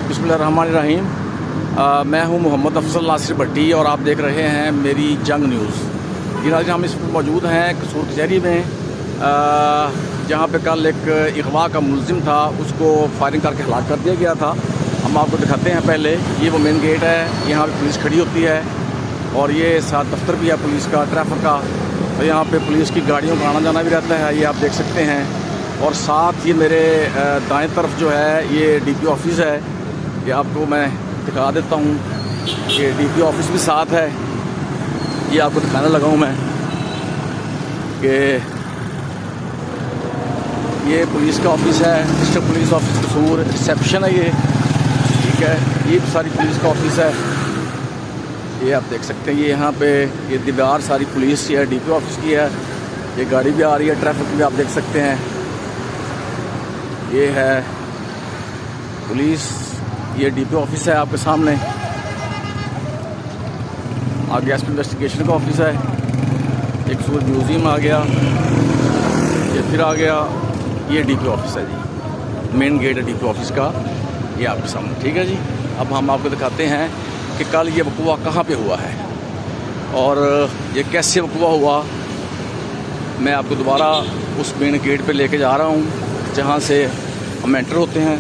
बिस्मिल्लाहिर्रहमानिर्रहीम। मैं हूं मोहम्मद अफजल नासिर भट्टी और आप देख रहे हैं मेरी जंग न्यूज़। आज हम इस पर मौजूद हैं कसूर कचहरी में, जहां पे कल एक अगवा का मुलजिम था, उसको फायरिंग करके हलाक कर दिया गया था। हम आपको दिखाते हैं। पहले ये वो मेन गेट है, यहाँ पे पुलिस खड़ी होती है और ये साथ दफ्तर भी है पुलिस का, ट्रैफिक का, और यहाँ पे पुलिस की गाड़ियों का आना जाना भी रहता है, ये आप देख सकते हैं। और साथ ये मेरे दाएं तरफ जो है ये डीपी ऑफिस है, ये आपको मैं दिखा देता हूँ। ये डीपी ऑफिस भी साथ है, ये आपको दिखाने लगा हूँ मैं कि ये पुलिस का ऑफिस है, डिस्ट्रिक्ट पुलिस ऑफिस कसूर, रिसेप्शन है ये, ठीक है। ये सारी पुलिस का ऑफिस है, ये आप देख सकते हैं। ये यहाँ पे ये दीवार सारी पुलिस की है, डीपी ऑफिस की है। ये गाड़ी भी आ रही है, ट्रैफिक भी आप देख सकते हैं। ये है पुलिस, ये डीपी ऑफिस है आपके सामने। आगे एसपी इन्वेस्टिगेशन का ऑफिस है। एक सूर म्यूज़ियम आ गया, ये फिर आ गया। ये डीपी ऑफिस है जी, मेन गेट है डीपी ऑफिस का, ये आपके सामने, ठीक है जी। अब हम आपको दिखाते हैं कि कल ये वक़ुआ कहाँ पे हुआ है और ये कैसे वक़ुआ हुआ। मैं आपको दोबारा उस मेन गेट पे लेके जा रहा हूँ जहाँ से हम एंटर होते हैं।